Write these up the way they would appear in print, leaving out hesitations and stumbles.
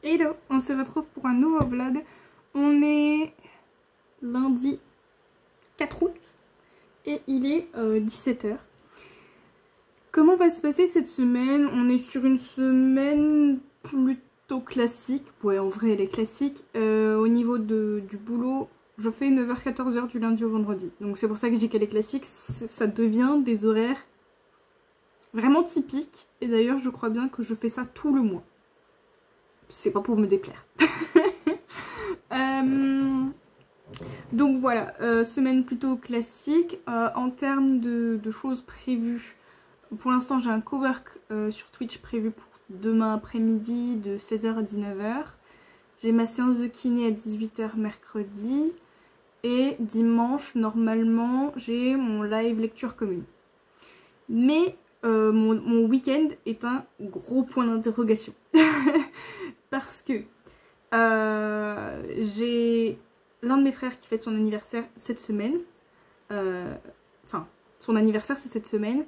Hello, on se retrouve pour un nouveau vlog. On est lundi 4 août et il est 17 h. Comment va se passer cette semaine? On est sur une semaine plutôt classique. Ouais, en vrai elle est classique. Au niveau du boulot, je fais 9 h 14 h du lundi au vendredi. Donc c'est pour ça que je dis qu'elle est classique. Ça devient des horaires vraiment typiques. Et d'ailleurs je crois bien que je fais ça tout le mois. C'est pas pour me déplaire. Donc voilà, semaine plutôt classique. En termes de choses prévues, pour l'instant j'ai un cowork sur Twitch prévu pour demain après-midi de 16 h à 19 h. J'ai ma séance de kiné à 18 h mercredi. Et dimanche, normalement, j'ai mon live lecture commune. Mais mon week-end est un gros point d'interrogation. Parce que j'ai l'un de mes frères qui fête son anniversaire cette semaine. Enfin, son anniversaire c'est cette semaine.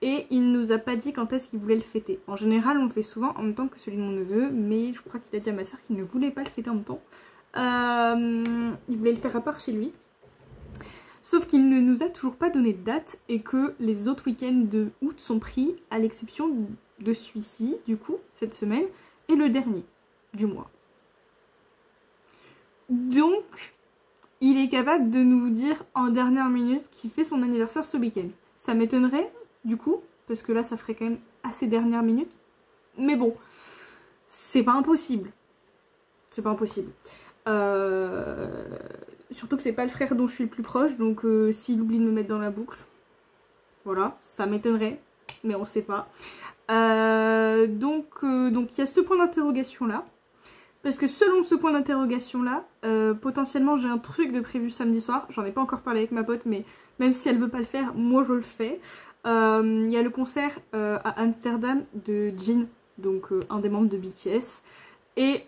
Et il nous a pas dit quand est-ce qu'il voulait le fêter. En général on le fait souvent en même temps que celui de mon neveu. Mais je crois qu'il a dit à ma soeur qu'il ne voulait pas le fêter en même temps. Il voulait le faire à part chez lui. Sauf qu'il ne nous a toujours pas donné de date. Et que les autres week-ends de août sont pris, à l'exception de celui-ci, du coup, cette semaine. Et le dernier du mois. Donc, il est capable de nous dire en dernière minute qu'il fait son anniversaire ce week-end. Ça m'étonnerait, du coup, parce que là, ça ferait quand même assez dernière minute. Mais bon, c'est pas impossible. C'est pas impossible. Surtout que c'est pas le frère dont je suis le plus proche, donc s'il oublie de me mettre dans la boucle, voilà, ça m'étonnerait, mais on sait pas. Donc il y a ce point d'interrogation là. Parce que selon ce point d'interrogation là, potentiellement j'ai un truc de prévu samedi soir. J'en ai pas encore parlé avec ma pote, mais même si elle veut pas le faire, moi je le fais. Il y a le concert à Amsterdam de Jin, donc un des membres de BTS. Et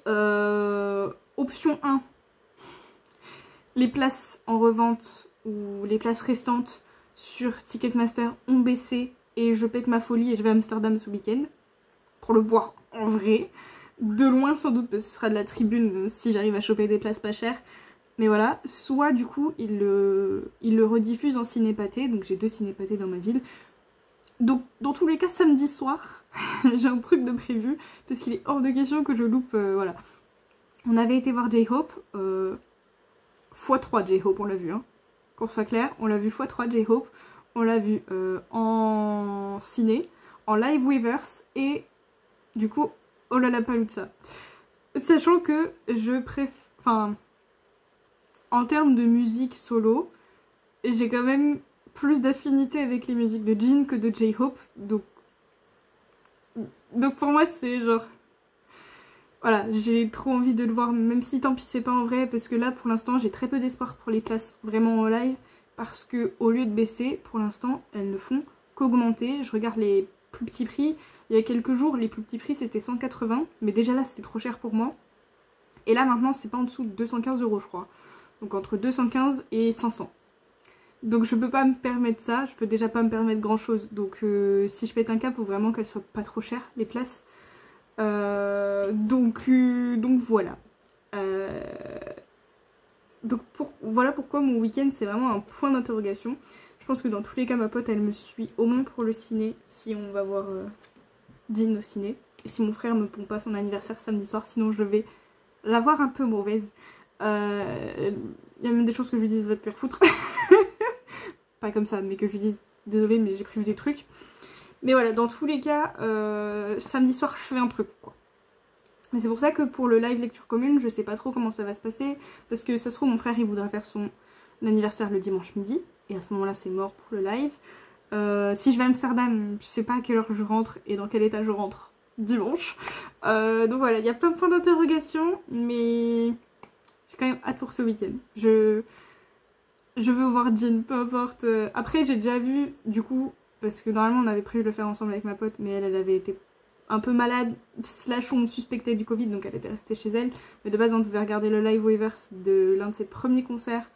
option 1, les places en revente ou les places restantes sur Ticketmaster ont baissé. Et je pète ma folie et je vais à Amsterdam ce week-end pour le voir en vrai. de loin sans doute, parce que ce sera de la tribune si j'arrive à choper des places pas chères. Mais voilà, soit du coup il le rediffuse en ciné-pâté, donc j'ai 2 ciné-pâtés dans ma ville. Donc dans tous les cas samedi soir, j'ai un truc de prévu, parce qu'il est hors de question que je loupe, voilà. On avait été voir J-Hope, x3 J-Hope on l'a vu, hein. Qu'on soit clair, on l'a vu x3 J-Hope, on l'a vu en ciné, en live Weverse et du coup oh Lollapalooza. Sachant que je préfère, enfin, en termes de musique solo, j'ai quand même plus d'affinité avec les musiques de Jin que de J-Hope, donc pour moi c'est genre, voilà, j'ai trop envie de le voir, même si tant pis c'est pas en vrai, parce que là pour l'instant j'ai très peu d'espoir pour les places vraiment en live, parce que au lieu de baisser, pour l'instant elles ne font qu'augmenter. Je regarde les plus petits prix, il y a quelques jours les plus petits prix c'était 180, mais déjà là c'était trop cher pour moi, et là maintenant c'est pas en dessous de 215 € je crois, donc entre 215 et 500. Donc je peux pas me permettre ça, je peux déjà pas me permettre grand chose, donc si je pète un cap, faut vraiment qu'elles soient pas trop chères les places. Donc voilà. Donc voilà pourquoi mon week-end c'est vraiment un point d'interrogation. Je pense que dans tous les cas ma pote elle me suit au moins pour le ciné si on va voir Jin au ciné. Et si mon frère me pompe pas son anniversaire samedi soir, sinon je vais la voir un peu mauvaise. Il y a même des choses que je lui dis va te faire foutre. Pas comme ça, mais que je lui dise désolée mais j'ai prévu des trucs. Mais voilà, dans tous les cas, samedi soir je fais un truc quoi. Mais c'est pour ça que pour le live lecture commune, je sais pas trop comment ça va se passer. Parce que ça se trouve mon frère il voudra faire son anniversaire le dimanche midi. Et à ce moment là c'est mort pour le live. Si je vais à Amsterdam, je sais pas à quelle heure je rentre et dans quel état je rentre dimanche. Donc voilà, il y a plein de points d'interrogation. Mais j'ai quand même hâte pour ce week-end. Je veux voir Jin, peu importe. Après j'ai déjà vu du coup, parce que normalement on avait prévu de le faire ensemble avec ma pote, mais elle avait été un peu malade, slash on suspectait du Covid, donc elle était restée chez elle. Mais de base on devait regarder le live Weverse de l'un de ses premiers concerts.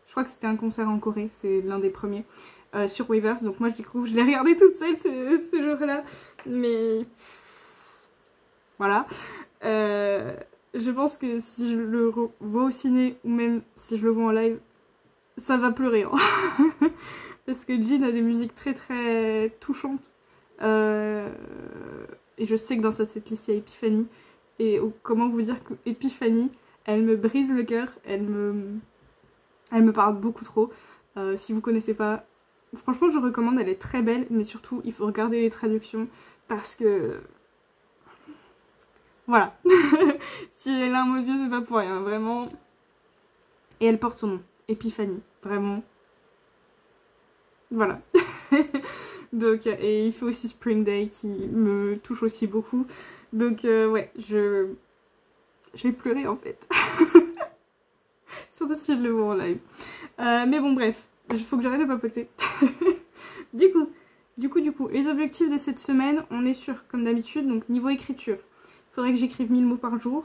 Je crois que c'était un concert en Corée, c'est l'un des premiers, sur Weverse. Donc moi je l'ai regardé toute seule ce jour-là. Mais voilà. Je pense que si je le vois au ciné, ou même si je le vois en live, ça va pleurer. Hein. Parce que Jin a des musiques très très touchantes. Et je sais que dans cette setlist il y a Epiphany. Et comment vous dire que Epiphany, elle me brise le cœur, elle me parle beaucoup trop. Si vous connaissez pas, franchement je recommande, elle est très belle, mais surtout il faut regarder les traductions parce que voilà. Si j'ai les larmes aux yeux c'est pas pour rien, vraiment. Et elle porte son nom, Epiphany, vraiment. Voilà. Donc, et il fait aussi Spring Day qui me touche aussi beaucoup. Donc ouais, je vais pleurer en fait. Surtout si je le vois en live. Mais bon bref, il faut que j'arrête de papoter. Du coup, les objectifs de cette semaine, on est sur, comme d'habitude, donc niveau écriture. Il faudrait que j'écrive 1000 mots par jour.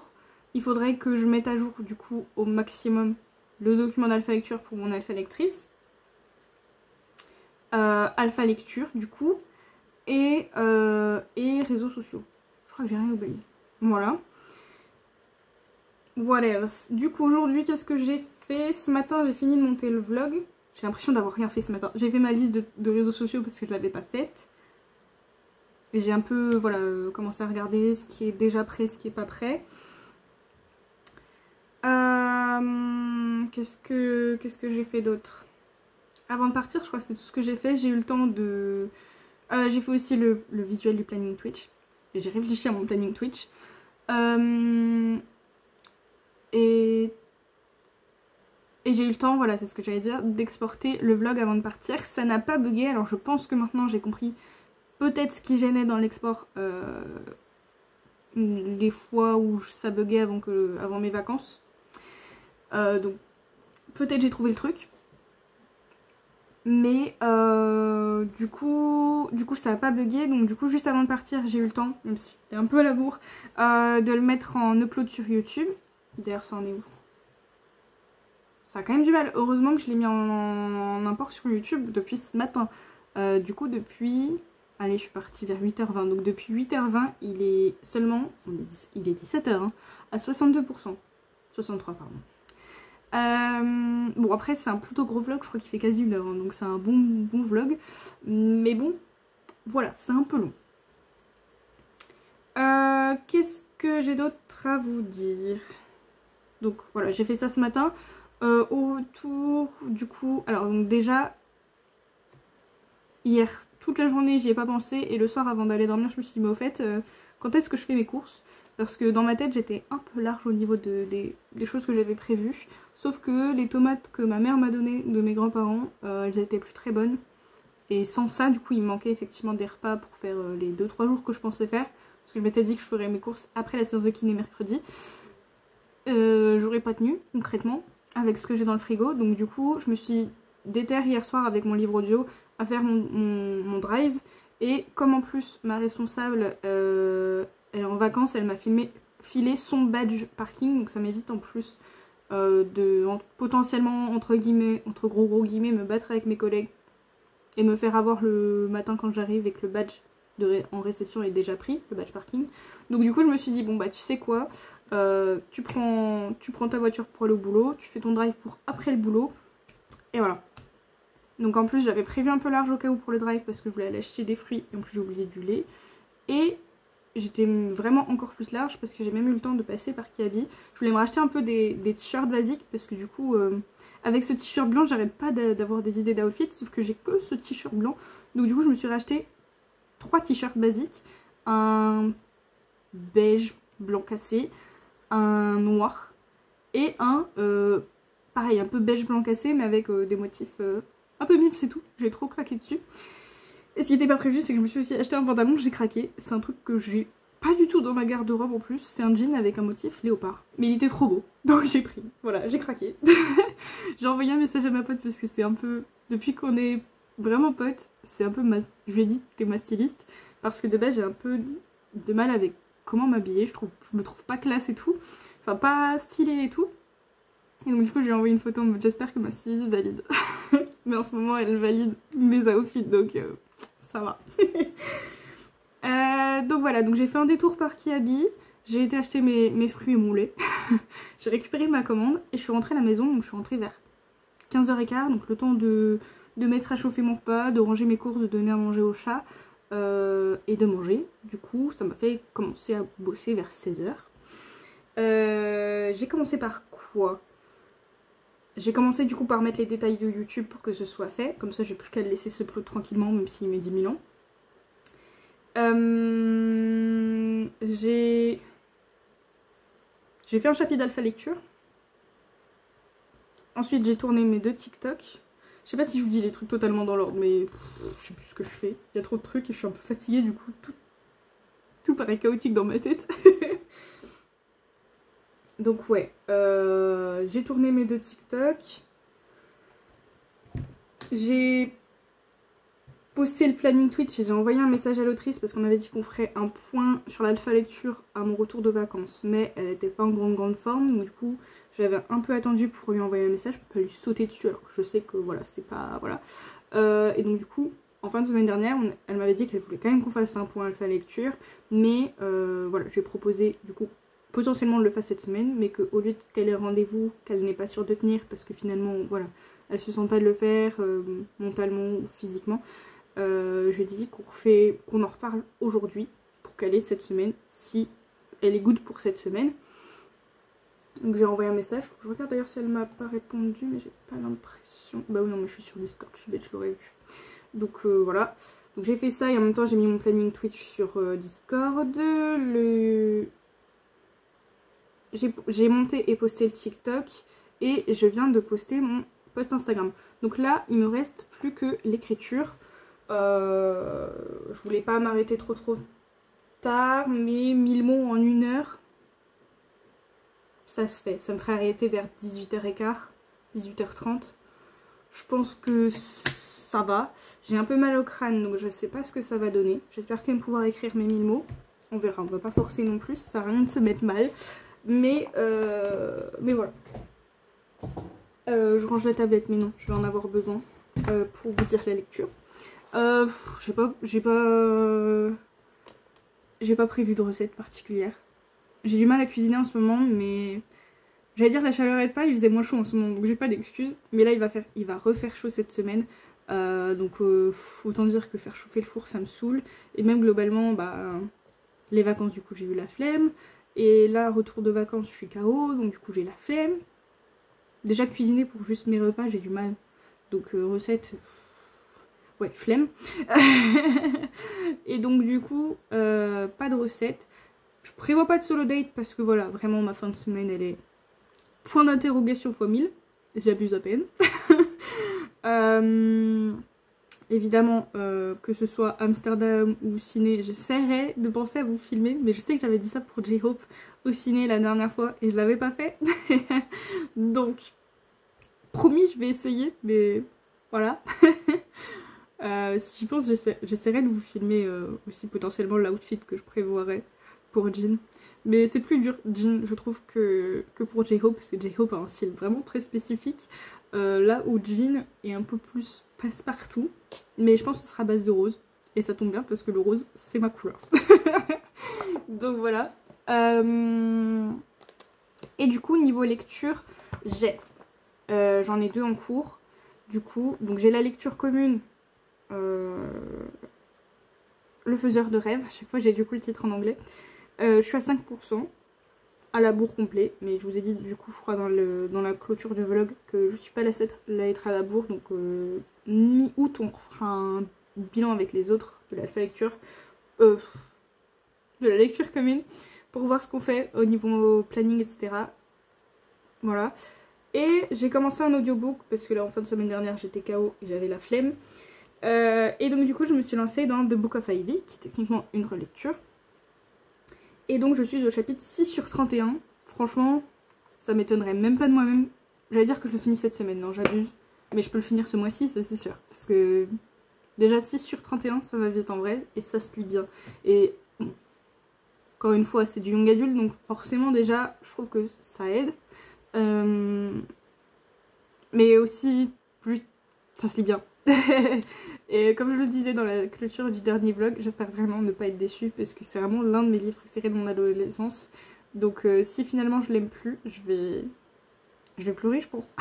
Il faudrait que je mette à jour du coup au maximum le document d'alpha lecture pour mon alpha lectrice. Alpha lecture du coup. Et réseaux sociaux. Je crois que j'ai rien oublié. Voilà. What else? Du coup aujourd'hui qu'est-ce que j'ai fait? Ce matin j'ai fini de monter le vlog. J'ai l'impression d'avoir rien fait ce matin. J'ai fait ma liste de réseaux sociaux parce que je l'avais pas faite. Et j'ai un peu voilà, commencé à regarder ce qui est déjà prêt, ce qui est pas prêt. Qu'est-ce que j'ai fait d'autre? Avant de partir je crois que c'est tout ce que j'ai fait. J'ai eu le temps de... j'ai fait aussi le visuel du planning Twitch. J'ai réfléchi à mon planning Twitch. Et j'ai eu le temps, voilà c'est ce que j'allais dire, d'exporter le vlog avant de partir. Ça n'a pas bugué, alors je pense que maintenant j'ai compris peut-être ce qui gênait dans l'export les fois où ça buguait avant mes vacances. Donc peut-être j'ai trouvé le truc. Mais du coup ça n'a pas bugué, donc du coup juste avant de partir j'ai eu le temps, même si c'était un peu à la bourre, de le mettre en upload sur YouTube. D'ailleurs ça en est où? Ça a quand même du mal, heureusement que je l'ai mis en import sur YouTube depuis ce matin. Du coup depuis... allez, je suis partie vers 8h20. Donc depuis 8h20, il est seulement, il est 17h, hein, à 62%. 63, pardon. Bon, après, c'est un plutôt gros vlog, je crois qu'il fait quasi 1 heure, hein, donc c'est un bon vlog. Mais bon, voilà, c'est un peu long. Qu'est-ce que j'ai d'autre à vous dire? Donc voilà, j'ai fait ça ce matin. Autour du coup, alors donc déjà, hier, toute la journée, j'y ai pas pensé. Et le soir, avant d'aller dormir, je me suis dit, mais au fait, quand est-ce que je fais mes courses? Parce que dans ma tête, j'étais un peu large au niveau des choses que j'avais prévues. Sauf que les tomates que ma mère m'a données de mes grands-parents, elles étaient plus très bonnes. Et sans ça, du coup, il me manquait effectivement des repas pour faire les 2-3 jours que je pensais faire. Parce que je m'étais dit que je ferais mes courses après la séance de kiné mercredi. J'aurais pas tenu, concrètement, avec ce que j'ai dans le frigo. Donc du coup, je me suis déterre hier soir avec mon livre audio à faire mon drive. Et comme en plus, ma responsable, elle est en vacances, elle m'a filé son badge parking. Donc ça m'évite en plus de potentiellement, entre guillemets, entre gros guillemets, me battre avec mes collègues. Et me faire avoir le matin quand j'arrive et que le badge en réception est déjà pris, le badge parking. Donc du coup je me suis dit bon bah tu sais quoi, tu prends ta voiture pour aller au boulot, tu fais ton drive pour après le boulot, et voilà. Donc en plus j'avais prévu un peu large au cas où pour le drive parce que je voulais aller acheter des fruits et en plus j'ai oublié du lait. Et j'étais vraiment encore plus large parce que j'ai même eu le temps de passer par Kiabi. Je voulais me racheter un peu des t-shirts basiques parce que du coup avec ce t-shirt blanc j'arrête pas d'avoir des idées d'outfit, sauf que j'ai que ce t-shirt blanc. Donc du coup je me suis racheté 3 t-shirts basiques, un beige blanc cassé, un noir et un pareil un peu beige blanc cassé mais avec des motifs un peu mimes, c'est tout. J'ai trop craqué dessus. Et ce qui n'était pas prévu, c'est que je me suis aussi acheté un pantalon, j'ai craqué. C'est un truc que j'ai pas du tout dans ma garde-robe en plus. C'est un jean avec un motif léopard. Mais il était trop beau, donc j'ai pris. Voilà, j'ai craqué. J'ai envoyé un message à ma pote parce que c'est un peu... Depuis qu'on est vraiment potes, c'est un peu ma... Je lui ai dit, t'es ma styliste. Parce que de base, j'ai un peu de mal avec comment m'habiller. Je me trouve pas classe et tout. Enfin, pas stylée et tout. Et donc du coup, j'ai envoyé une photo en mode j'espère que ma styliste valide. Mais en ce moment, elle valide mes outfits, donc... ça va. Donc voilà, donc j'ai fait un détour par Kiabi, j'ai été acheter mes fruits et mon lait, j'ai récupéré ma commande et je suis rentrée à la maison, donc je suis rentrée vers 15h15, donc le temps de mettre à chauffer mon repas, de ranger mes courses, de donner à manger au chat et de manger. Du coup, ça m'a fait commencer à bosser vers 16h. J'ai commencé par quoi? J'ai commencé du coup par mettre les détails de YouTube pour que ce soit fait. Comme ça j'ai plus qu'à le laisser se upload tranquillement même s'il met 10 000 ans. J'ai fait un chapitre d'alpha lecture. Ensuite j'ai tourné mes 2 TikTok. Je sais pas si je vous dis les trucs totalement dans l'ordre mais je sais plus ce que je fais. Il y a trop de trucs et je suis un peu fatiguée du coup. Tout paraît chaotique dans ma tête. Donc ouais, j'ai tourné mes 2 TikTok. J'ai posté le planning Twitch et j'ai envoyé un message à l'autrice parce qu'on avait dit qu'on ferait un point sur l'alpha lecture à mon retour de vacances. Mais elle n'était pas en grande forme, donc du coup j'avais un peu attendu pour lui envoyer un message, pour pas lui sauter dessus alors que je sais que voilà, c'est pas... voilà. Et donc du coup, en fin de semaine dernière, elle m'avait dit qu'elle voulait quand même qu'on fasse un point alpha lecture. Mais voilà, j'ai proposé du coup potentiellement de le faire cette semaine, mais qu'au lieu qu'elle ait rendez-vous, qu'elle n'est pas sûre de tenir, parce que finalement, voilà, elle se sent pas de le faire, mentalement ou physiquement, je lui ai dit qu'on en reparle aujourd'hui, pour qu'elle ait cette semaine, si elle est good pour cette semaine. Donc j'ai envoyé un message, je regarde d'ailleurs si elle m'a pas répondu, mais j'ai pas l'impression... Bah oui, non, mais je suis sur Discord, je suis bête, je l'aurais vu. Donc voilà, donc j'ai fait ça et en même temps j'ai mis mon planning Twitch sur Discord, j'ai monté et posté le TikTok et je viens de poster mon post Instagram. Donc là, il me reste plus que l'écriture. Je voulais pas m'arrêter trop tard, mais 1000 mots en 1 heure, ça se fait. Ça me ferait arrêter vers 18h15, 18h30. Je pense que ça va. J'ai un peu mal au crâne, donc je sais pas ce que ça va donner. J'espère quand même pouvoir écrire mes 1000 mots. On verra, on va pas forcer non plus, ça sert à rien de se mettre mal. Mais voilà. Je range la tablette, mais non, je vais en avoir besoin pour vous dire la lecture. J'ai pas prévu de recette particulière. J'ai du mal à cuisiner en ce moment, mais j'allais dire la chaleur aide pas, il faisait moins chaud en ce moment, donc j'ai pas d'excuses. Mais là il va refaire chaud cette semaine, donc autant dire que faire chauffer le four ça me saoule. Et même globalement, bah les vacances du coup j'ai eu la flemme. Et là retour de vacances je suis KO, donc du coup j'ai la flemme. Déjà cuisiner pour juste mes repas j'ai du mal, donc recette... Ouais, flemme. Et donc du coup, pas de recette. Je prévois pas de solo date parce que voilà, vraiment ma fin de semaine elle est point d'interrogation x 1000. J'abuse à peine. Évidemment, que ce soit Amsterdam ou ciné, j'essaierai de penser à vous filmer. Mais je sais que j'avais dit ça pour J-Hope au ciné la dernière fois et je l'avais pas fait. Donc, promis, je vais essayer, mais voilà. Si j'y pense, j'essaierai de vous filmer aussi potentiellement l'outfit que je prévoirais pour Jin. Mais c'est plus dur, Jin, je trouve, que pour J-Hope, parce que J-Hope a un style vraiment très spécifique. Là où Jin est un peu plus passe-partout. Mais je pense que ce sera à base de rose. Et ça tombe bien parce que le rose, c'est ma couleur. Donc voilà. Et du coup, niveau lecture, j'en ai 2 en cours. Du coup, donc j'ai la lecture commune. Le faiseur de rêve, à chaque fois j'ai du coup le titre en anglais. Je suis à 5% à la bourre complet, mais je vous ai dit du coup je crois dans la clôture du vlog que je suis pas la seule à être à la bourre, donc mi-août on fera un bilan avec les autres de l'alpha lecture, de la lecture commune, pour voir ce qu'on fait au niveau planning etc. Voilà. Et j'ai commencé un audiobook parce que là en fin de semaine dernière j'étais KO et j'avais la flemme. Et donc du coup je me suis lancée dans The Book of Ivy, qui est techniquement une relecture. Et donc je suis au chapitre 6 sur 31. Franchement, ça m'étonnerait même pas de moi-même. J'allais dire que je le finis cette semaine, non j'abuse. Mais je peux le finir ce mois-ci, ça c'est sûr. Parce que déjà 6 sur 31, ça va vite en vrai, et ça se lit bien. Et bon, encore une fois, c'est du young adulte, donc forcément déjà, je trouve que ça aide. Mais aussi, juste, ça se lit bien. Et comme je le disais dans la clôture du dernier vlog, j'espère vraiment ne pas être déçue parce que c'est vraiment l'un de mes livres préférés de mon adolescence. Donc si finalement je l'aime plus, je vais pleurer je pense.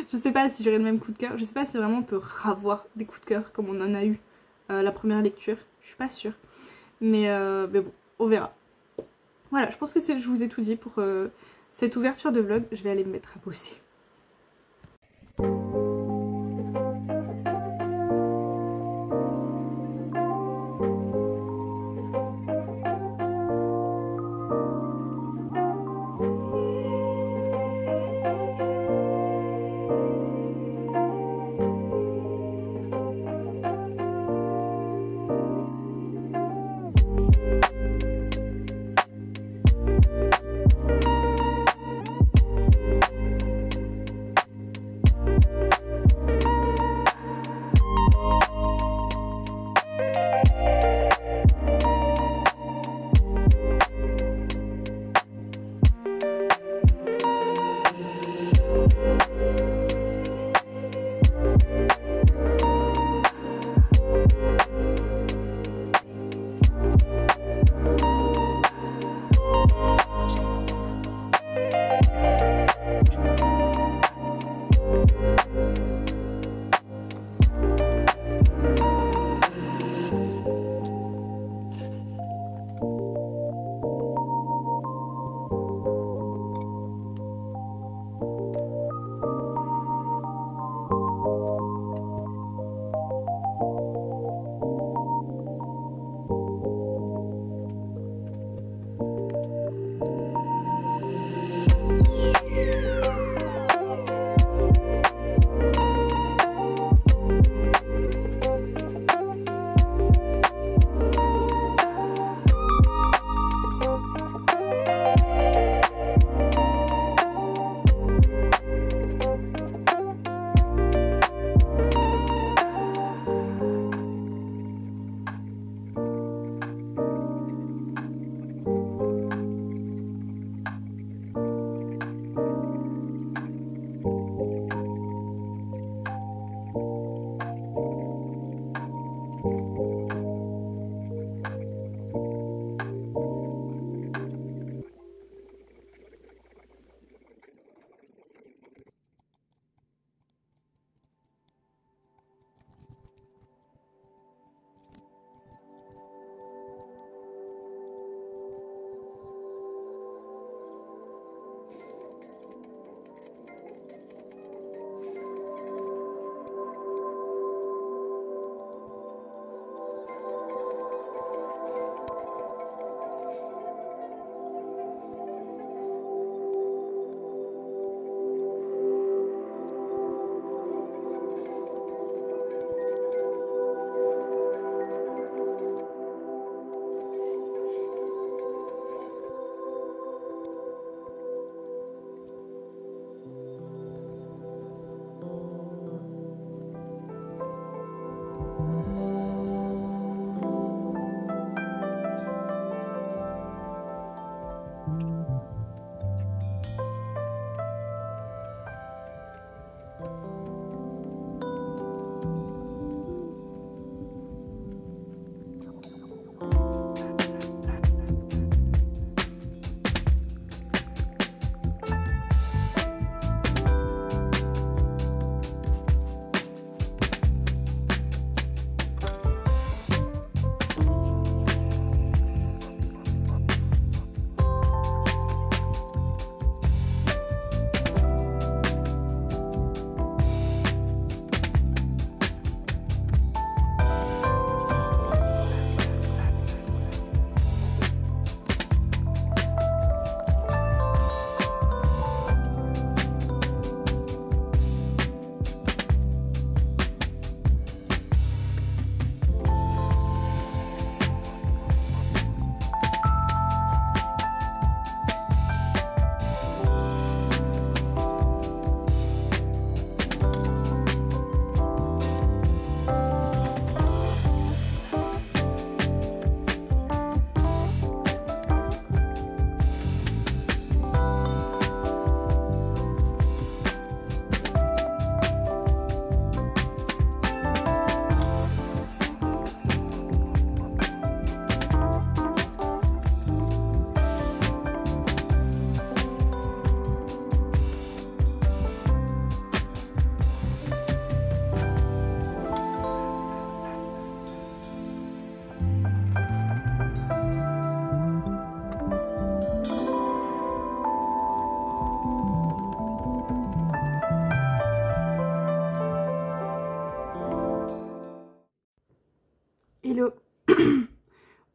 Je sais pas si j'aurai le même coup de cœur, je sais pas si vraiment on peut avoir des coups de cœur comme on en a eu la première lecture, je suis pas sûre. Mais bon, on verra. Voilà, je pense que je vous ai tout dit pour cette ouverture de vlog, je vais aller me mettre à bosser.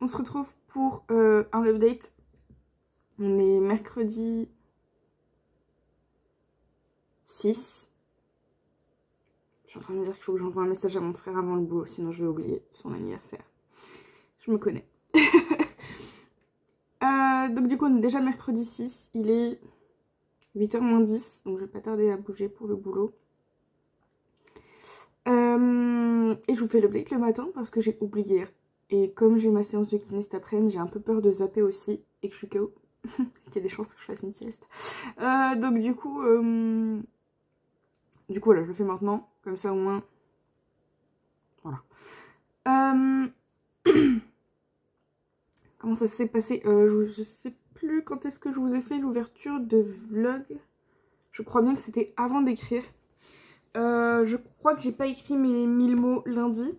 on se retrouve pour un update. On est mercredi 6. Je suis en train de me dire qu'il faut que j'envoie un message à mon frère avant le boulot, sinon je vais oublier son anniversaire. Je me connais. Donc du coup on est déjà mercredi 6, il est 8h moins 10, donc je vais pas tarder à bouger pour le boulot. Et je vous fais l'update le matin parce que j'ai oublié hier. Et comme j'ai ma séance de kiné cet après-midi, j'ai un peu peur de zapper aussi et que je suis KO. Qu'il y a des chances que je fasse une sieste. Donc du coup voilà, je le fais maintenant. Comme ça au moins. Voilà. Comment ça s'est passé? Je sais plus quand est-ce que je vous ai fait l'ouverture de vlog. Je crois bien que c'était avant d'écrire. Je crois que j'ai pas écrit mes 1000 mots lundi.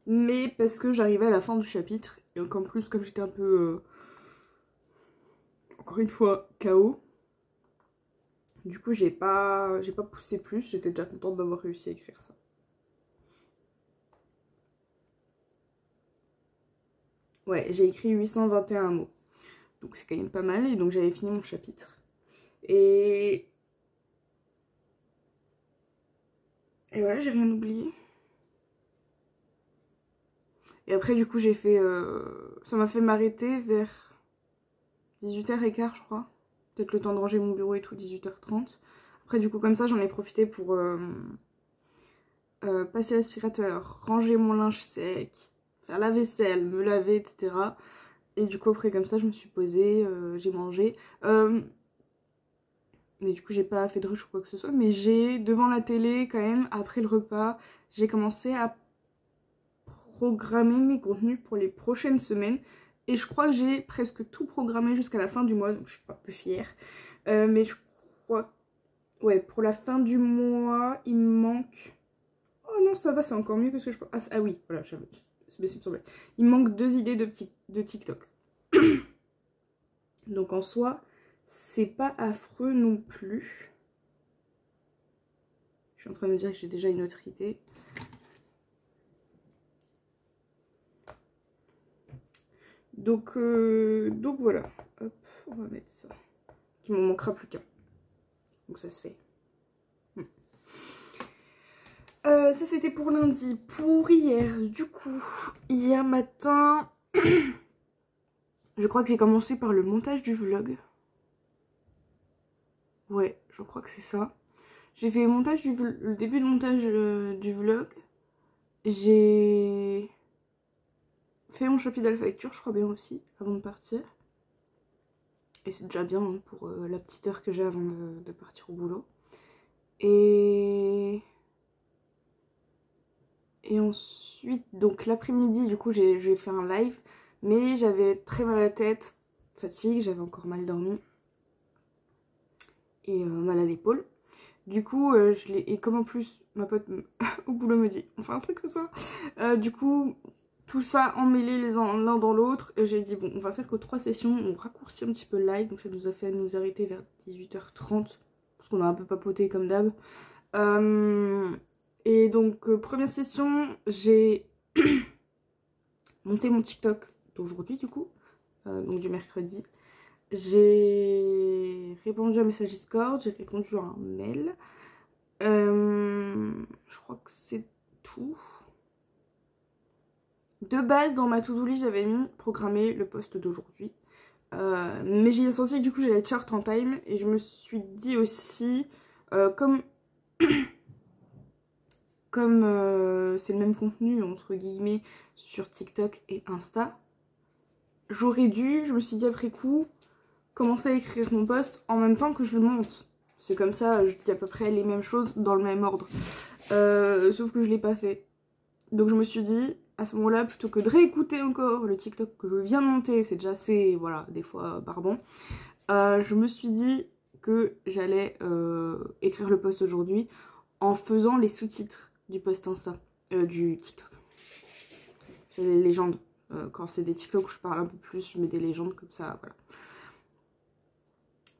Mais parce que j'arrivais à la fin du chapitre. Et encore plus comme j'étais un peu... encore une fois, KO. Du coup j'ai pas poussé plus. J'étais déjà contente d'avoir réussi à écrire ça. Ouais, j'ai écrit 821 mots. Donc c'est quand même pas mal. Et donc j'avais fini mon chapitre. Et voilà, j'ai rien oublié. Et après du coup j'ai fait... ça m'a fait m'arrêter vers 18h15 je crois. Peut-être le temps de ranger mon bureau et tout, 18h30. Après du coup comme ça j'en ai profité pour passer l'aspirateur, ranger mon linge sec, faire la vaisselle, me laver, etc. Et du coup après comme ça je me suis posée, j'ai mangé. Mais du coup j'ai pas fait de rush ou quoi que ce soit. Mais j'ai, devant la télé quand même, après le repas, j'ai commencé à programmer mes contenus pour les prochaines semaines. Et je crois que j'ai presque tout programmé jusqu'à la fin du mois, donc je suis pas peu fière. Mais je crois... Ouais, pour la fin du mois, il me manque... Oh non, ça va, c'est encore mieux que ce que je pense. Ah oui, voilà, j'avais... Il me manque 2 idées de TikTok. Donc en soi, c'est pas affreux non plus. Je suis en train de me dire que j'ai déjà une autre idée. Donc voilà. Hop, on va mettre ça. Il m'en manquera plus qu'un. Donc ça se fait. Ça c'était pour lundi. Pour hier, du coup, hier matin, je crois que j'ai commencé par le montage du vlog. Ouais, je crois que c'est ça. J'ai fait le début de montage du vlog. J'ai fait mon chapitre d'alpha lecture, je crois bien aussi, avant de partir. Et c'est déjà bien hein, pour la petite heure que j'ai avant de partir au boulot. Et ensuite, donc l'après-midi, du coup, j'ai fait un live. Mais j'avais très mal à la tête, fatigue, j'avais encore mal dormi. Et mal à l'épaule. Du coup, et comme en plus, ma pote au boulot me dit, on fait un truc ce soir. Du coup, tout ça emmêlé l'un dans l'autre. J'ai dit, bon, on va faire que 3 sessions. On raccourcit un petit peu le live. Donc ça nous a fait nous arrêter vers 18h30. Parce qu'on a un peu papoté comme d'hab. Et donc, première session, j'ai monté mon TikTok d'aujourd'hui du coup. Donc du mercredi. J'ai répondu à un message Discord. J'ai répondu à un mail. Je crois que c'est tout. De base, dans ma to-do list, j'avais mis programmer le post d'aujourd'hui. Mais j'ai senti que du coup j'allais être short en time. Et je me suis dit aussi, comme c'est le même contenu entre guillemets sur TikTok et Insta, j'aurais dû, je me suis dit après coup, commencer à écrire mon post en même temps que je le monte. C'est comme ça, je dis à peu près les mêmes choses dans le même ordre. Sauf que je l'ai pas fait. Donc je me suis dit, à ce moment-là, plutôt que de réécouter encore le TikTok que je viens de monter, c'est déjà assez, voilà, des fois, pardon. Je me suis dit que j'allais écrire le post aujourd'hui en faisant les sous-titres du post Insta, du TikTok. C'est les légendes. Quand c'est des TikTok où je parle un peu plus, je mets des légendes comme ça, voilà.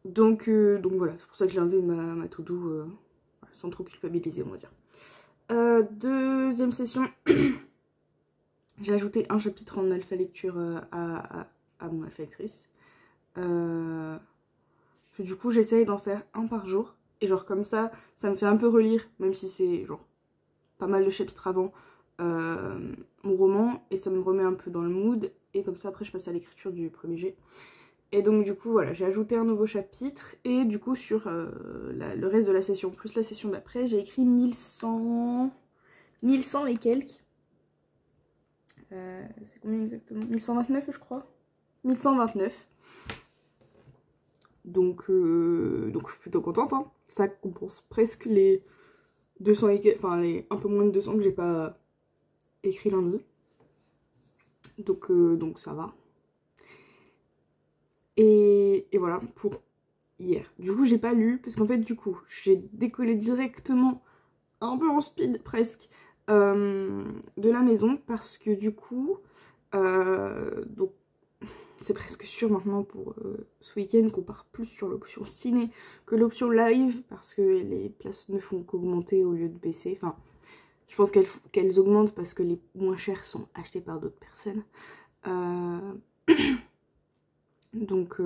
Donc voilà, c'est pour ça que j'ai enlevé ma to-do sans trop culpabiliser, on va dire. Deuxième session, J'ai ajouté un chapitre en alpha lecture à mon alpha lectrice. Du coup, j'essaye d'en faire un par jour. Et genre comme ça me fait un peu relire, même si c'est genre pas mal de chapitres avant mon roman. Et ça me remet un peu dans le mood. Et comme ça, après, je passe à l'écriture du premier jet. Et donc du coup, voilà, j'ai ajouté un nouveau chapitre. Et du coup, sur le reste de la session, plus la session d'après, j'ai écrit 1100 et quelques. C'est combien exactement? 1129 je crois. 1129. Donc je suis plutôt contente. Hein. Ça compense presque les 200 et quelques, enfin les un peu moins de 200 que j'ai pas écrit lundi. Donc ça va. Et voilà pour hier. Du coup j'ai pas lu parce qu'en fait du coup j'ai décollé directement un peu en speed presque de la maison parce que du coup donc c'est presque sûr maintenant pour ce week-end qu'on part plus sur l'option ciné que l'option live parce que les places ne font qu'augmenter au lieu de baisser. Enfin, je pense qu'elles augmentent parce que les moins chères sont achetées par d'autres personnes. Donc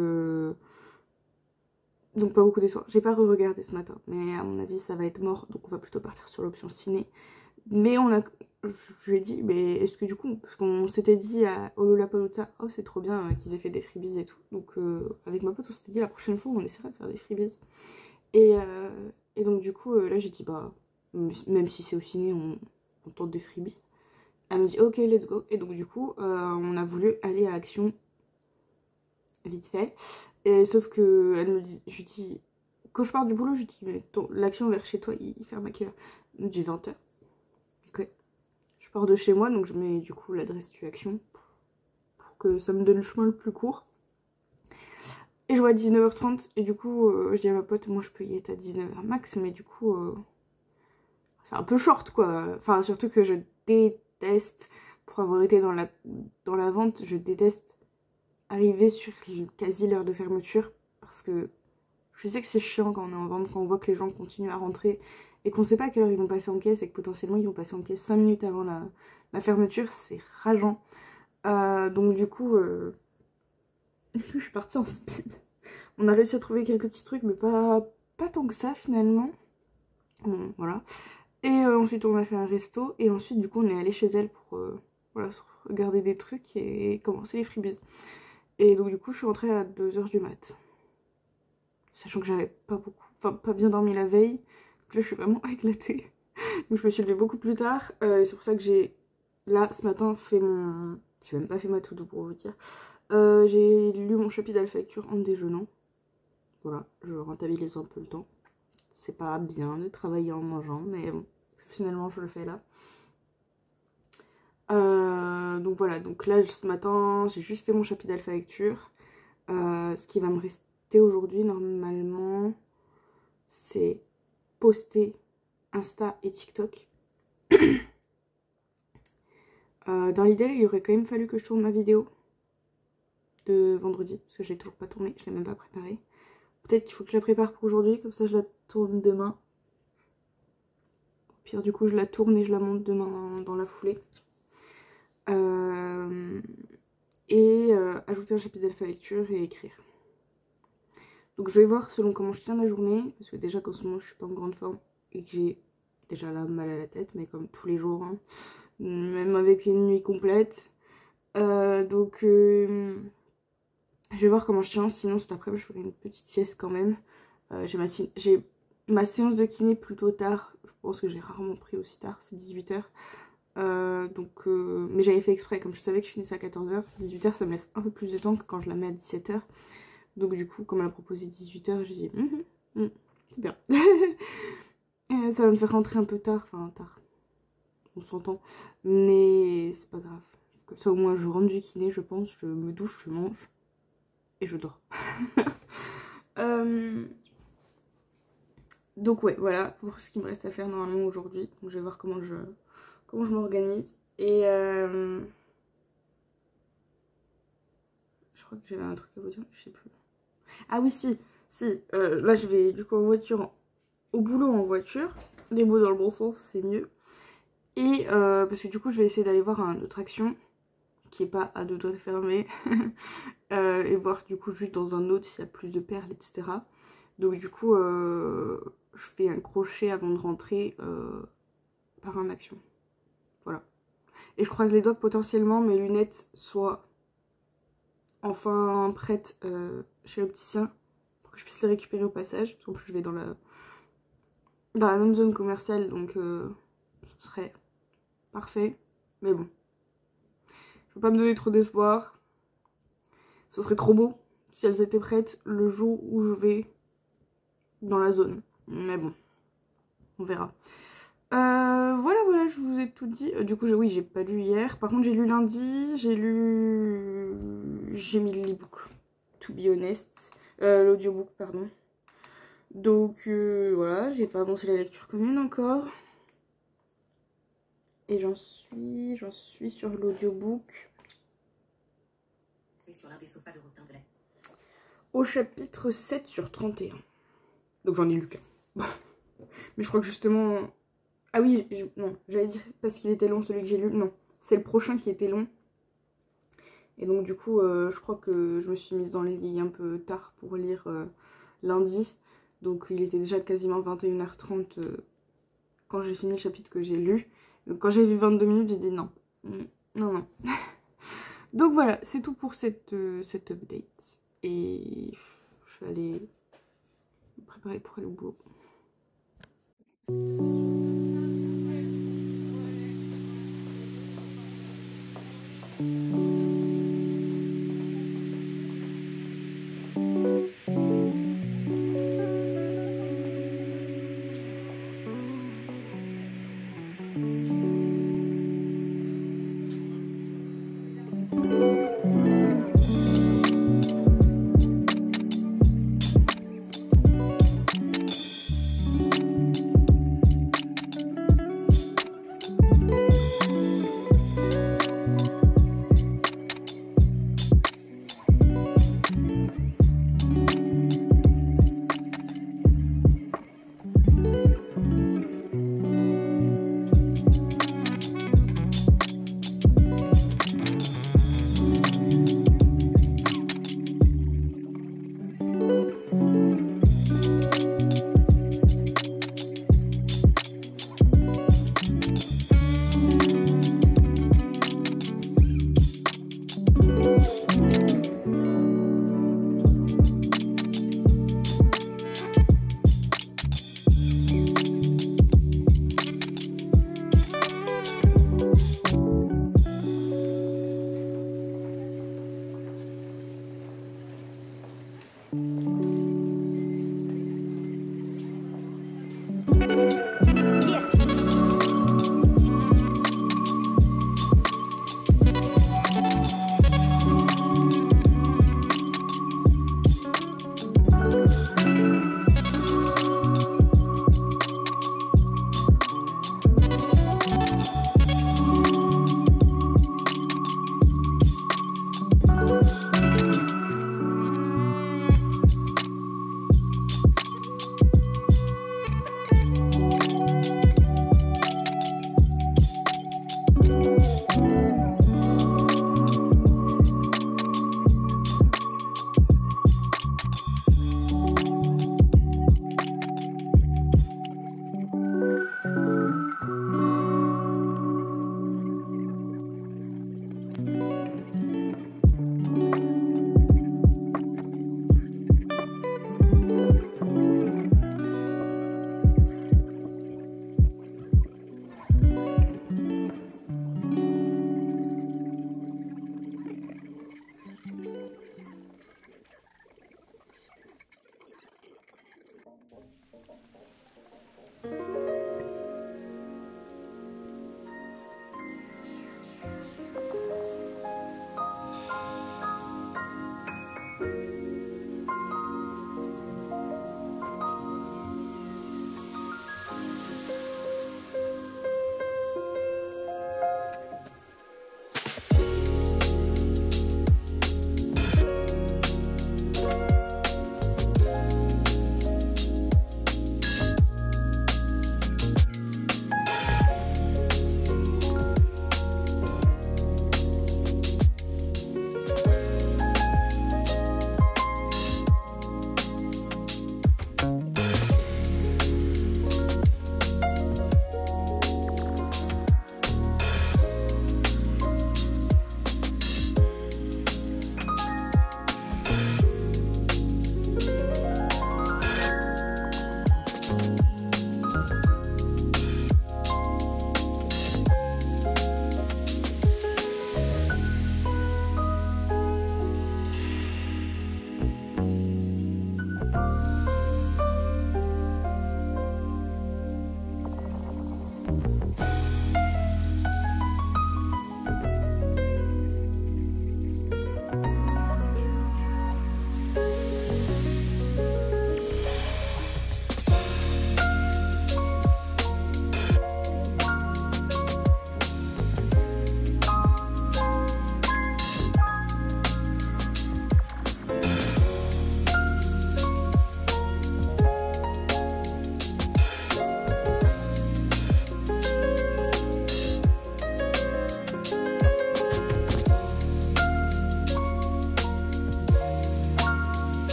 pas beaucoup d'espoir. J'ai pas re-regardé ce matin, mais à mon avis ça va être mort, donc on va plutôt partir sur l'option ciné. Mais je lui ai dit, mais est-ce que du coup, parce qu'on s'était dit au Lollapalooza, oh c'est trop bien qu'ils aient fait des freebies et tout. Donc avec ma pote on s'était dit la prochaine fois on essaiera de faire des freebies. Et donc du coup là j'ai dit bah même si c'est au ciné on tente des freebies. Elle m'a dit ok let's go. Et donc du coup on a voulu aller à Action vite fait. Et sauf que elle me dit, je lui dis, quand je pars du boulot je lui dis mais l'Action vers chez toi il ferme à quelle heure? Elle me dit 20h. Ok. Je pars de chez moi, donc je mets du coup l'adresse du Action pour que ça me donne le chemin le plus court. Et je vois à 19h30 et du coup je dis à ma pote, moi je peux y être à 19h max, mais du coup c'est un peu short quoi. Enfin surtout que je déteste, pour avoir été dans la vente, je déteste arriver sur quasi l'heure de fermeture parce que je sais que c'est chiant quand on est en vente, quand on voit que les gens continuent à rentrer et qu'on sait pas à quelle heure ils vont passer en caisse et que potentiellement ils vont passer en caisse 5 minutes avant la fermeture, c'est rageant. Donc du coup, je suis partie en speed. On a réussi à trouver quelques petits trucs, mais pas tant que ça finalement. Bon, voilà. Et ensuite on a fait un resto et ensuite du coup on est allé chez elle pour voilà, regarder des trucs et commencer les freebies. Et donc du coup je suis rentrée à 2h du mat. Sachant que j'avais pas bien dormi la veille. Donc là je suis vraiment éclatée. Donc je me suis levée beaucoup plus tard. C'est pour ça que j'ai, là ce matin, fait mon... J'ai même pas fait ma to-do pour vous dire. J'ai lu mon chapitre d'alpha lecture en déjeunant. Voilà, je rentabilise un peu le temps. C'est pas bien de travailler en mangeant, mais bon, finalement je le fais là. Donc voilà, donc là ce matin j'ai juste fait mon chapitre d'alpha lecture. Ce qui va me rester aujourd'hui normalement, c'est poster Insta et TikTok. Dans l'idée, il aurait quand même fallu que je tourne ma vidéo de vendredi, parce que je l'ai toujours pas tournée, je l'ai même pas préparée. Peut-être qu'il faut que je la prépare pour aujourd'hui, comme ça je la tourne demain. Au pire, du coup, je la tourne et je la monte demain dans la foulée. Ajouter un chapitre d'alpha lecture et écrire. Donc je vais voir selon comment je tiens la journée, parce que déjà qu'en ce moment je suis pas en grande forme et que j'ai déjà là mal à la tête, mais comme tous les jours, hein, même avec les nuits complètes. Je vais voir comment je tiens, sinon cet après-midi je ferai une petite sieste quand même. J'ai ma séance de kiné plutôt tard, je pense que j'ai rarement pris aussi tard, c'est 18h. Mais j'avais fait exprès, comme je savais que je finissais à 14h, 18h ça me laisse un peu plus de temps que quand je la mets à 17h. Donc du coup, comme elle a proposé 18h, j'ai dit c'est bien. Ça va me faire rentrer un peu tard, enfin tard, on s'entend, mais c'est pas grave. Comme ça au moins je rentre du kiné, je pense, je me douche, je mange et je dors. Donc ouais, voilà pour ce qui me reste à faire normalement aujourd'hui. Donc je vais voir comment je m'organise. Et je crois que j'avais un truc à vous dire, je sais plus. Ah oui si, là je vais du coup en voiture, au boulot en voiture. Les mots dans le bon sens c'est mieux. Et parce que du coup je vais essayer d'aller voir une autre action qui est pas à 2 doigts de fermer et voir du coup juste dans un autre s'il y a plus de perles, etc. Donc du coup je fais un crochet avant de rentrer par un action. Voilà. Et je croise les doigts que potentiellement mes lunettes soient enfin prêtes chez l'opticien pour que je puisse les récupérer au passage. Parce qu'en plus je vais dans la même zone commerciale, donc ce serait parfait. Mais bon, je peux pas me donner trop d'espoir. Ce serait trop beau si elles étaient prêtes le jour où je vais dans la zone. Mais bon, on verra. Voilà, je vous ai tout dit. Du coup, oui, j'ai pas lu hier. Par contre, j'ai lu lundi. J'ai mis l'e-book, to be honest. L'audiobook, pardon. Donc, voilà, j'ai pas avancé la lecture commune encore. Et j'en suis sur l'audiobook. Sur l'un des sofas de Rotin de la... Au chapitre 7 sur 31. Donc j'en ai lu qu'un. Mais je crois que justement... Ah oui, non, j'allais dire parce qu'il était long celui que j'ai lu. Non, c'est le prochain qui était long. Et donc du coup, je crois que je me suis mise dans le lit un peu tard pour lire lundi. Donc il était déjà quasiment 21h30 quand j'ai fini le chapitre que j'ai lu. Donc quand j'ai vu 22 minutes, j'ai dit non. Non. Donc voilà, c'est tout pour cette update. Et je vais aller me préparer pour aller au boulot.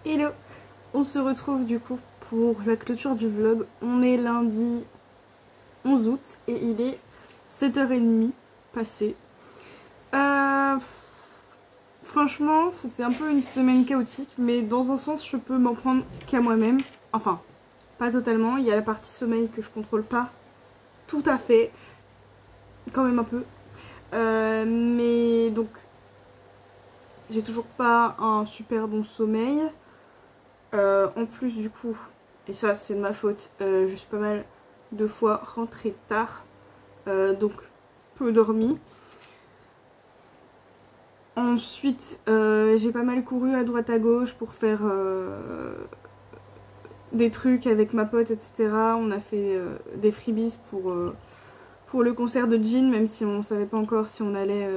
Hello, on se retrouve du coup pour la clôture du vlog. On est lundi 11 août et il est 7h30 passé. Franchement, c'était un peu une semaine chaotique, mais dans un sens, je peux m'en prendre qu'à moi-même. Enfin, pas totalement. Il y a la partie sommeil que je contrôle pas tout à fait, quand même un peu. Mais donc, j'ai toujours pas un super bon sommeil. En plus du coup, et ça c'est de ma faute, je suis pas mal de fois rentrée tard, donc peu dormi. Ensuite j'ai pas mal couru à droite à gauche pour faire des trucs avec ma pote, etc. On a fait des freebies pour le concert de Jin, même si on savait pas encore si on allait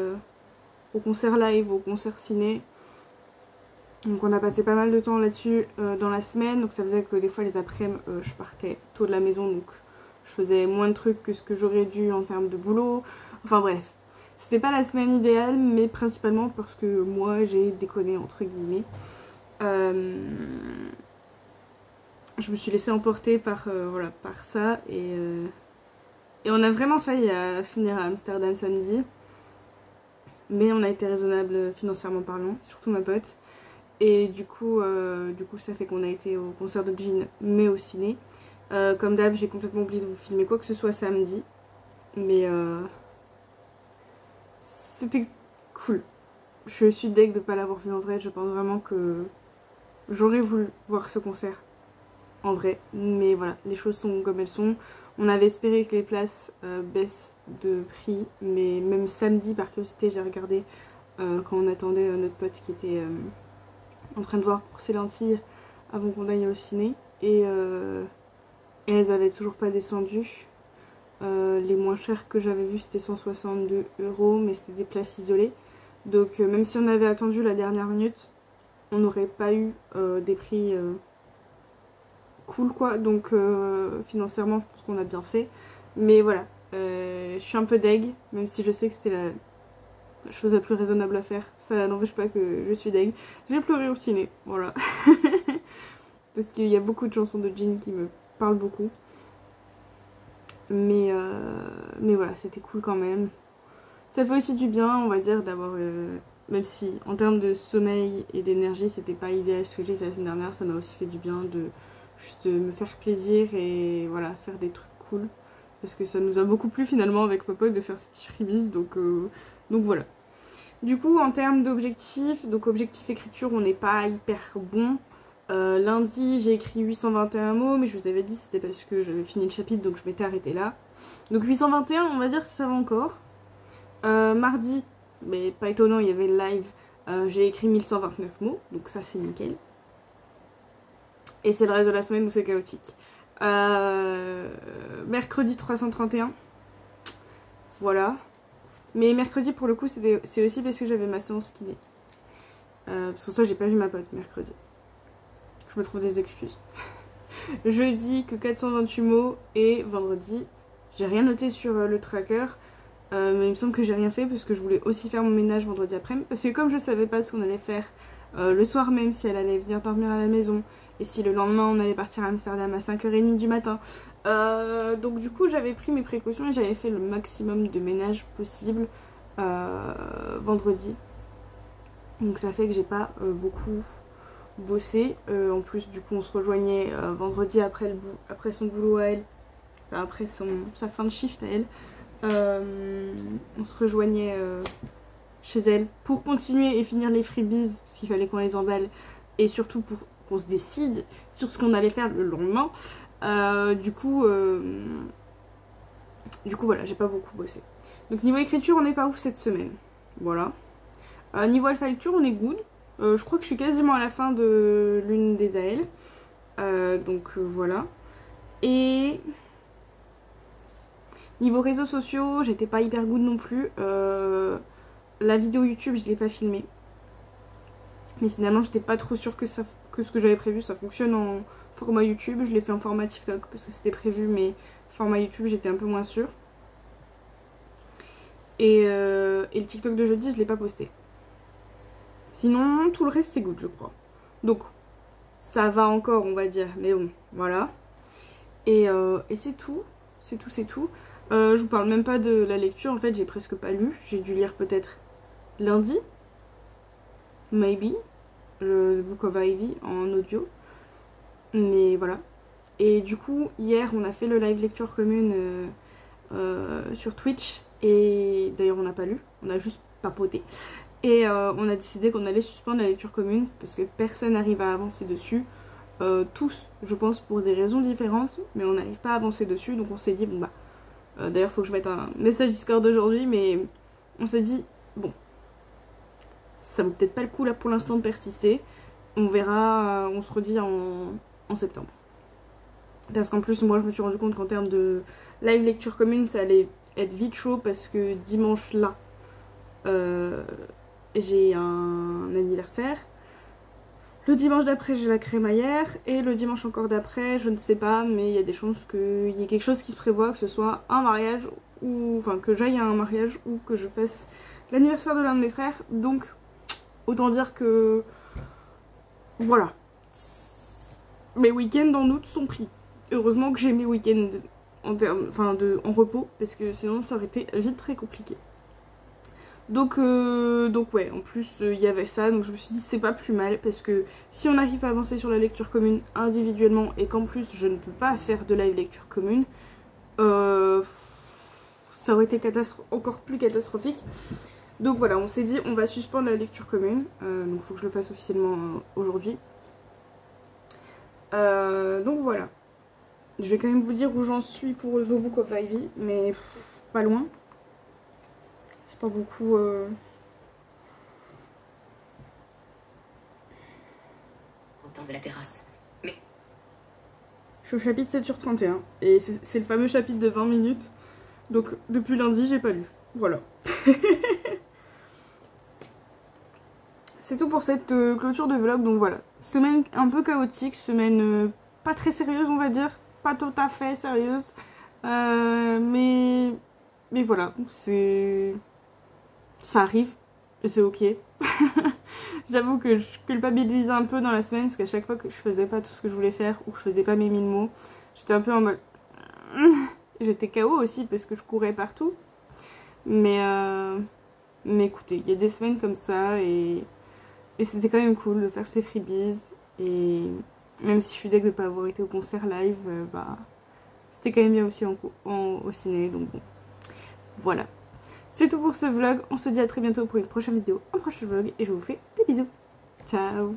au concert live ou au concert ciné. Donc on a passé pas mal de temps là-dessus dans la semaine, donc ça faisait que des fois les après-midi je partais tôt de la maison, donc je faisais moins de trucs que ce que j'aurais dû en termes de boulot. Enfin bref, c'était pas la semaine idéale, mais principalement parce que moi j'ai déconné entre guillemets. Je me suis laissée emporter par, voilà, par ça et on a vraiment failli finir à Amsterdam samedi. Mais on a été raisonnable financièrement parlant, surtout ma pote. Et du coup ça fait qu'on a été au concert de Jin, mais au ciné. Comme d'hab, j'ai complètement oublié de vous filmer quoi que ce soit samedi. Mais c'était cool. Je suis deg de ne pas l'avoir vu en vrai. Je pense vraiment que j'aurais voulu voir ce concert en vrai. Mais voilà, les choses sont comme elles sont. On avait espéré que les places baissent de prix. Mais même samedi, par curiosité, j'ai regardé quand on attendait notre pote qui était en train de voir pour ses lentilles avant qu'on aille au ciné. Et elles avaient toujours pas descendu. Les moins chères que j'avais vues c'était 162 €, mais c'était des places isolées. Donc même si on avait attendu la dernière minute, on n'aurait pas eu des prix cool quoi. Donc financièrement je pense qu'on a bien fait. Mais voilà, je suis un peu deg, même si je sais que c'était la chose la plus raisonnable à faire. Ça n'empêche pas que je suis deg. J'ai pleuré au ciné, voilà. Parce qu'il y a beaucoup de chansons de Jin qui me parlent beaucoup. Mais voilà, c'était cool quand même. Ça fait aussi du bien, on va dire, d'avoir... même si en termes de sommeil et d'énergie, c'était pas idéal ce que j'ai fait la semaine dernière, ça m'a aussi fait du bien de juste me faire plaisir et voilà, faire des trucs cool. Parce que ça nous a beaucoup plu finalement avec ma pote de faire ces petits freebies, donc voilà. Du coup, en termes d'objectifs, donc objectif écriture, on n'est pas hyper bon. Lundi j'ai écrit 821 mots, mais je vous avais dit c'était parce que j'avais fini le chapitre donc je m'étais arrêtée là. Donc 821 on va dire que ça va encore. Mardi, mais pas étonnant, il y avait le live, j'ai écrit 1129 mots, donc ça c'est nickel. Et c'est le reste de la semaine où c'est chaotique. Mercredi 331, voilà. Mais mercredi pour le coup c'est aussi parce que j'avais ma séance kiné. Parce que ça j'ai pas vu ma pote mercredi. Je me trouve des excuses. Jeudi que 428 mots et vendredi j'ai rien noté sur le tracker, mais il me semble que j'ai rien fait parce que je voulais aussi faire mon ménage vendredi après-midi, parce que comme je savais pas ce qu'on allait faire le soir même, si elle allait venir dormir à la maison et si le lendemain on allait partir à Amsterdam à 5h30 du matin, donc du coup j'avais pris mes précautions et j'avais fait le maximum de ménage possible vendredi, donc ça fait que j'ai pas beaucoup bossé. En plus du coup on se rejoignait vendredi après son boulot à elle, enfin, après sa fin de shift à elle, on se rejoignait chez elle pour continuer et finir les freebies parce qu'il fallait qu'on les emballe et surtout pour qu'on se décide sur ce qu'on allait faire le lendemain. Du coup voilà, j'ai pas beaucoup bossé. Donc niveau écriture on n'est pas ouf cette semaine, voilà. Niveau alpha lecture on est good. Je crois que je suis quasiment à la fin de l'une des AL. Donc voilà. Et niveau réseaux sociaux, j'étais pas hyper good non plus. La vidéo YouTube, je l'ai pas filmée. Mais finalement, j'étais pas trop sûre que ce que j'avais prévu, ça fonctionne en format YouTube. Je l'ai fait en format TikTok parce que c'était prévu, mais format YouTube, j'étais un peu moins sûre. Et le TikTok de jeudi, je l'ai pas posté. Sinon, tout le reste, c'est good, je crois. Donc, ça va encore, on va dire, mais bon, voilà. Et c'est tout, c'est tout, c'est tout. Je vous parle même pas de la lecture, en fait j'ai presque pas lu, j'ai dû lire peut-être lundi, maybe, le The Book of Ivy en audio, mais voilà. Et du coup hier on a fait le live lecture commune sur Twitch, et d'ailleurs on n'a pas lu, on a juste papoté. Et on a décidé qu'on allait suspendre la lecture commune parce que personne n'arrive à avancer dessus. Tous, je pense, pour des raisons différentes, mais on n'arrive pas à avancer dessus, donc on s'est dit bon bah d'ailleurs faut que je mette un message Discord aujourd'hui, mais on s'est dit bon, ça vaut peut-être pas le coup là pour l'instant de persister, on verra, on se redit en septembre. Parce qu'en plus moi je me suis rendu compte qu'en termes de live lecture commune ça allait être vite chaud, parce que dimanche là j'ai un anniversaire. Le dimanche d'après j'ai la crémaillère, et le dimanche encore d'après je ne sais pas, mais il y a des chances qu'il y ait quelque chose qui se prévoit, que ce soit un mariage, ou enfin que j'aille à un mariage, ou que je fasse l'anniversaire de l'un de mes frères. Donc autant dire que voilà, mes week-ends en août sont pris. Heureusement que j'ai mes week-ends en termes, enfin en repos, parce que sinon ça aurait été vite très compliqué. Donc ouais, en plus il y avait ça, donc je me suis dit c'est pas plus mal, parce que si on n'arrive pas à avancer sur la lecture commune individuellement, et qu'en plus je ne peux pas faire de live lecture commune, ça aurait été encore plus catastrophique. Donc voilà, on s'est dit on va suspendre la lecture commune, donc il faut que je le fasse officiellement aujourd'hui. Donc voilà, je vais quand même vous dire où j'en suis pour The Book of Ivy, mais pas loin. C'est pas beaucoup... de la terrasse. Mais... Je suis au chapitre 7/31 et c'est le fameux chapitre de 20 minutes. Donc depuis lundi j'ai pas lu. Voilà. C'est tout pour cette clôture de vlog. Donc voilà. Semaine un peu chaotique, semaine pas très sérieuse on va dire. Pas tout à fait sérieuse. Mais voilà. Ça arrive. Et c'est ok. J'avoue que je culpabilisais un peu dans la semaine, parce qu'à chaque fois que je faisais pas tout ce que je voulais faire, ou que je faisais pas mes 1000 mots, j'étais un peu en mode... J'étais KO aussi parce que je courais partout. Mais écoutez, il y a des semaines comme ça, et c'était quand même cool de faire ces freebies. Et même si je suis deg de pas avoir été au concert live, bah c'était quand même bien aussi au ciné, donc bon. Voilà. C'est tout pour ce vlog, on se dit à très bientôt pour une prochaine vidéo, un prochain vlog, et je vous fais des bisous. Ciao.